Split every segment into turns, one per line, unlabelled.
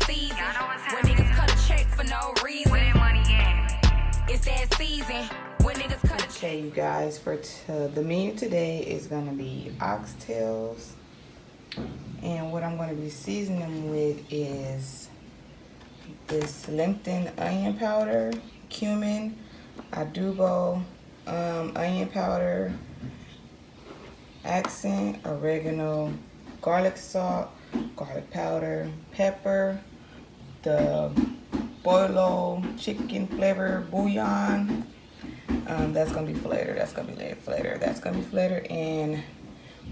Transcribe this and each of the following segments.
season. When niggas cut a check for no reason. Where that money at? It's that season. When niggas cut a check.
Okay, you guys, for the menu today is gonna be oxtails, and what I'm gonna be seasoning them with is this Lipton onion powder, cumin, adobo, onion powder, accent, oregano, garlic salt, garlic powder, pepper, the boilo chicken flavor bouillon. That's gonna be flavored. That's gonna be flavored. That's gonna be flavored, and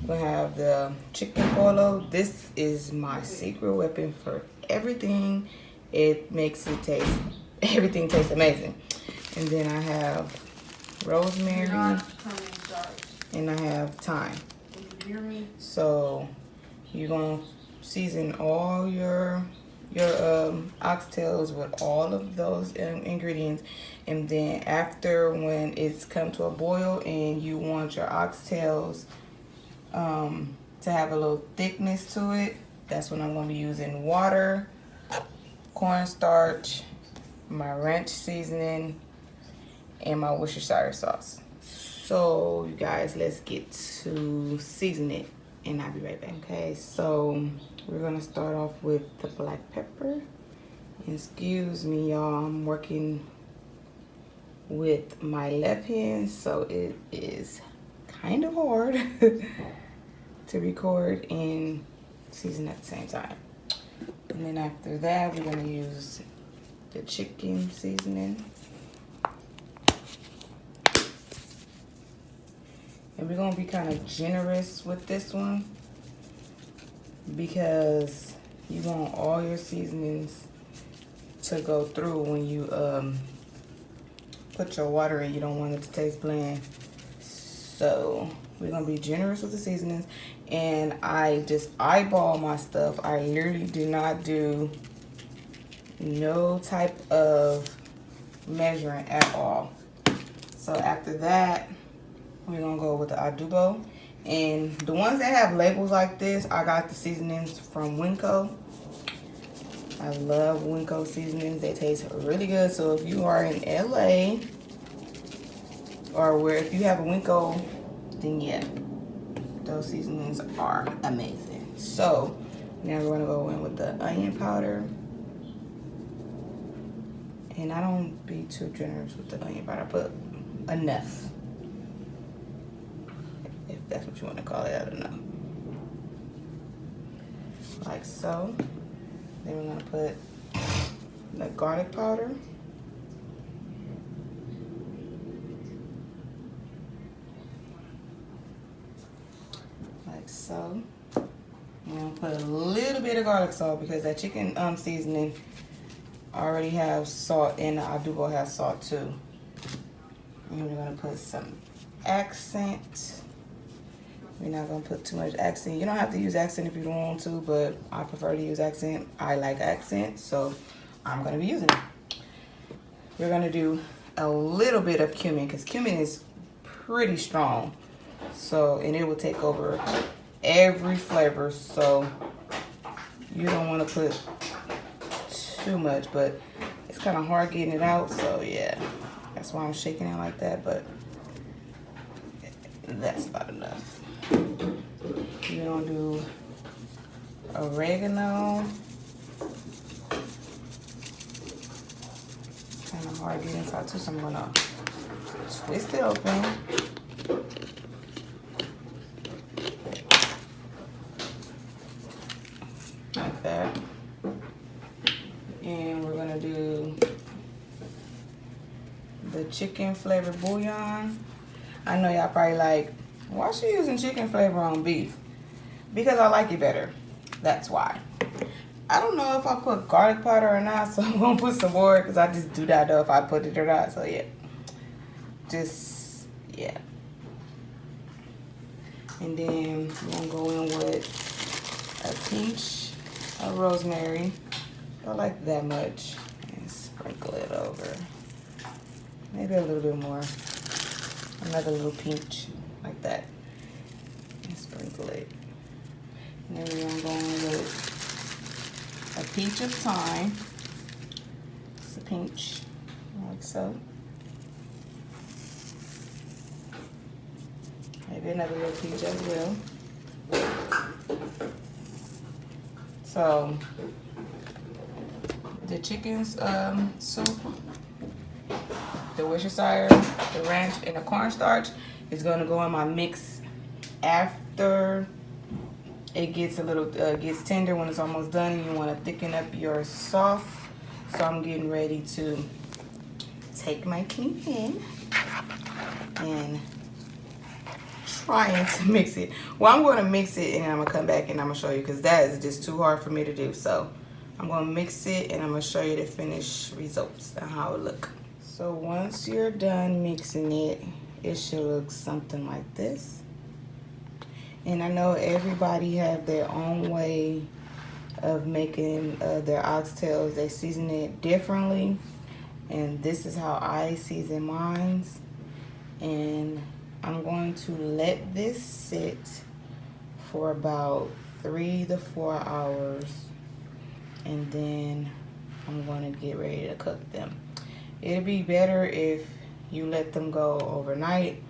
we're gonna have the chicken polo. This is my secret weapon for everything. It makes it taste, everything tastes amazing. And then I have rosemary, and I have thyme. So you're gonna season all your oxtails with all of those ingredients, and then after, when it's come to a boil and you want your oxtails to have a little thickness to it, that's when I'm gonna be using water, cornstarch, my ranch seasoning, and my Worcestershire sauce. So you guys, let's get to season it, and I'll be right back. Okay, so we're gonna start off with the black pepper. Excuse me, y'all, I'm working with my left hand, so it is kind of hard to record and season at the same time. And then after that, we're gonna use the chicken seasoning. And we're gonna be kind of generous with this one because you want all your seasonings to go through when you put your water in. You don't want it to taste bland. So we're gonna be generous with the seasonings, and I just eyeball my stuff. I literally do not do no type of measuring at all. So after that, we're gonna go with the adobo. And the ones that have labels like this, I got the seasonings from Winco. I love Winco seasonings. They taste really good. So if you are in LA, or where if you have a Winco, then yeah, those seasonings are amazing. So now we're gonna go in with the onion powder. And I don't be too generous with the onion powder, but enough. If that's what you want to call it, I don't know. Like so. Then we're gonna put the garlic powder. Like so. I'm gonna put a little bit of garlic salt because that chicken seasoning already have salt, and the adobo has salt too. And we're gonna put some accent. We're not gonna put too much accent. You don't have to use accent if you don't want to, but I prefer to use accent. I like accent, so I'm gonna be using it. We're gonna do a little bit of cumin because cumin is pretty strong. So, and it will take over every flavor. So you don't want to put too much, but it's kind of hard getting it out. So yeah, that's why I'm shaking it like that. But that's about enough. We're gonna do oregano. Kind of hard to get inside too, so I'm gonna twist it open. Like that. And we're gonna do the chicken flavor bouillon. I know y'all probably like, why is she using chicken flavor on beef? Because I like it better. That's why. I don't know if I put garlic powder or not, so I'm gonna put some more because I just do not know if I put it or not. So yeah, just yeah. And then we're gonna go in with a pinch of rosemary. I like that much, and sprinkle it over. Maybe a little bit more. Another little pinch like that, and sprinkle it. And then we're gonna go in with a pinch of thyme. Just a pinch, like so. Maybe another little pinch as well. So the chicken's soup, the Worcestershire, the ranch, and the cornstarch is gonna go in my mix after it gets a little gets tender. When it's almost done, and you want to thicken up your sauce. So I'm getting ready to take my can and trying to mix it. Well, I'm going to mix it and I'm going to come back and I'm going to show you, because that is just too hard for me to do. So I'm going to mix it and I'm going to show you the finished results and how it look. So once you're done mixing it, it should look something like this. And I know everybody have their own way of making their oxtails. They season it differently, and this is how I season mine. And I'm going to let this sit for about 3 to 4 hours, and then I'm going to get ready to cook them. It'd be better if you let them go overnight,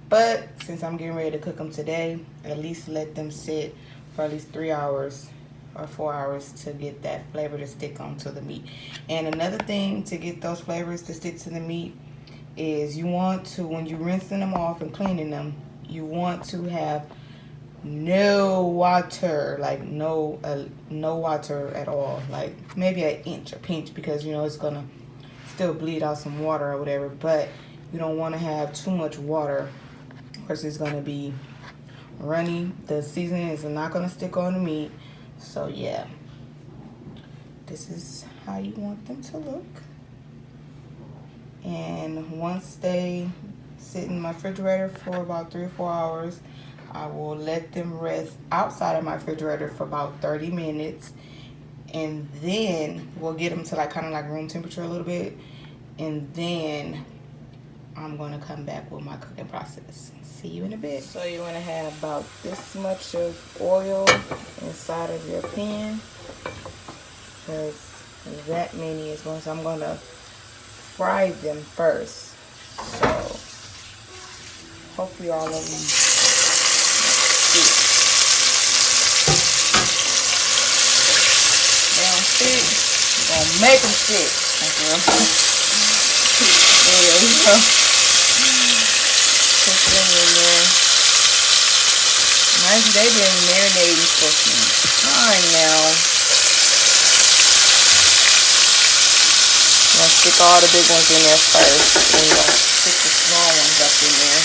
but since I'm getting ready to cook them today, at least let them sit for at least 3 hours or 4 hours to get that flavor to stick onto the meat. And another thing to get those flavors to stick to the meat is you want to, when you're rinsing them off and cleaning them, you want to have no water, like no water at all, like maybe an inch or pinch, because you know it's gonna still bleed out some water or whatever, but you don't want to have too much water, because it's gonna be runny. The seasoning is not gonna stick on the meat. So yeah, this is how you want them to look. And once they sit in my refrigerator for about 3 or 4 hours, I will let them rest outside of my refrigerator for about 30 minutes. And then we'll get them to like kind of like room temperature a little bit. And then I'm going to come back with my cooking process. See you in a bit. So you want to have about this much of oil inside of your pan, because that many is going. So I'm going to fry them first. So hopefully all of them stick. They don't stick, you're going to make them stick. Mind you, they've been marinating for some time now. I'm gonna stick all the big ones in there first, and we're gonna stick the small ones up in there.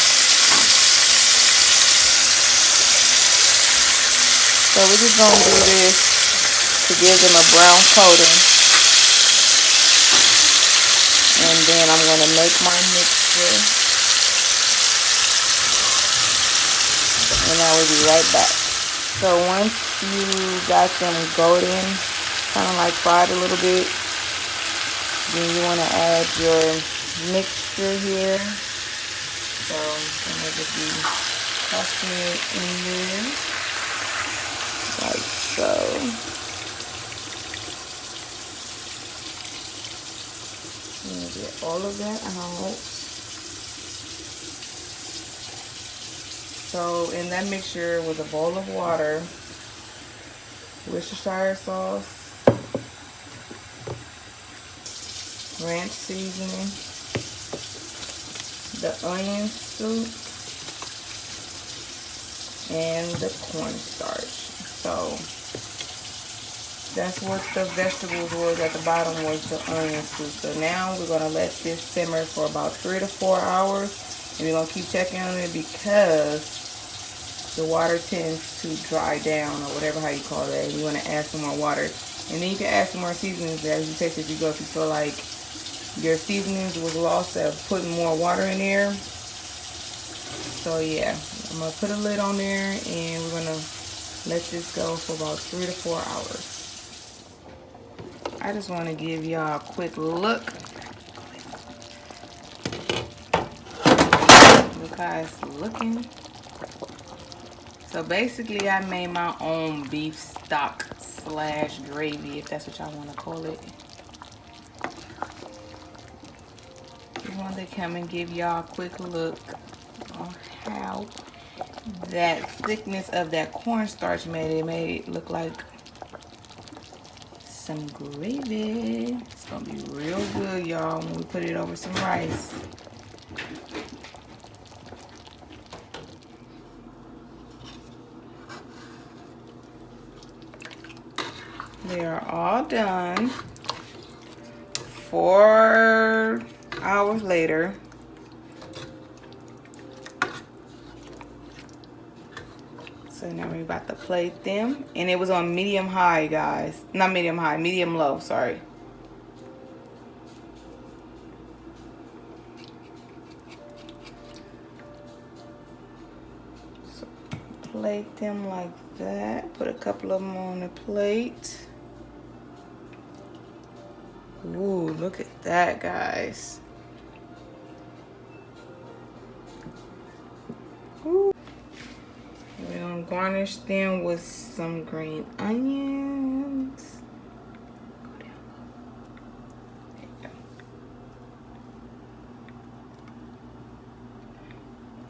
So we're just gonna do this to give them a brown coating. And then I'm gonna make my mixture. And I will be right back. So once you got them golden, kind of like fried a little bit, then you want to add your mixture here. So I'm going to just be tossing it in there, like so. I'm going to get all of that out. So in that mixture with a bowl of water, Worcestershire sauce, ranch seasoning, the onion soup, and the cornstarch. So that's what the vegetables was at the bottom, was the onion soup. So now we're gonna let this simmer for about 3 to 4 hours, and we're gonna keep checking on it, because the water tends to dry down, or whatever how you call it. You want to add some more water, and then you can add some more seasonings as you taste as you go. If you feel like your seasonings was lost of putting more water in there. So yeah, I'm gonna put a lid on there, and we're gonna let this go for about 3 to 4 hours. I just want to give y'all a quick look. Look how it's looking. So basically I made my own beef stock slash gravy, if that's what y'all want to call it. Just wanted to come and give y'all a quick look on how that thickness of that cornstarch made it. Made it look like some gravy. It's gonna be real good, y'all, when we put it over some rice. They are all done. 4 hours later. So now we're about to plate them. And it was on medium high, guys. Not medium high, medium low, sorry. So plate them like that. Put a couple of them on the plate. Ooh, look at that, guys. Ooh. We're gonna garnish them with some green onions. Go down low. There you go.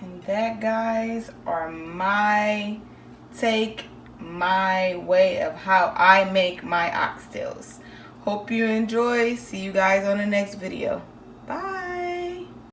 And that, guys, are my way of how I make my oxtails. Hope you enjoy. See you guys on the next video. Bye.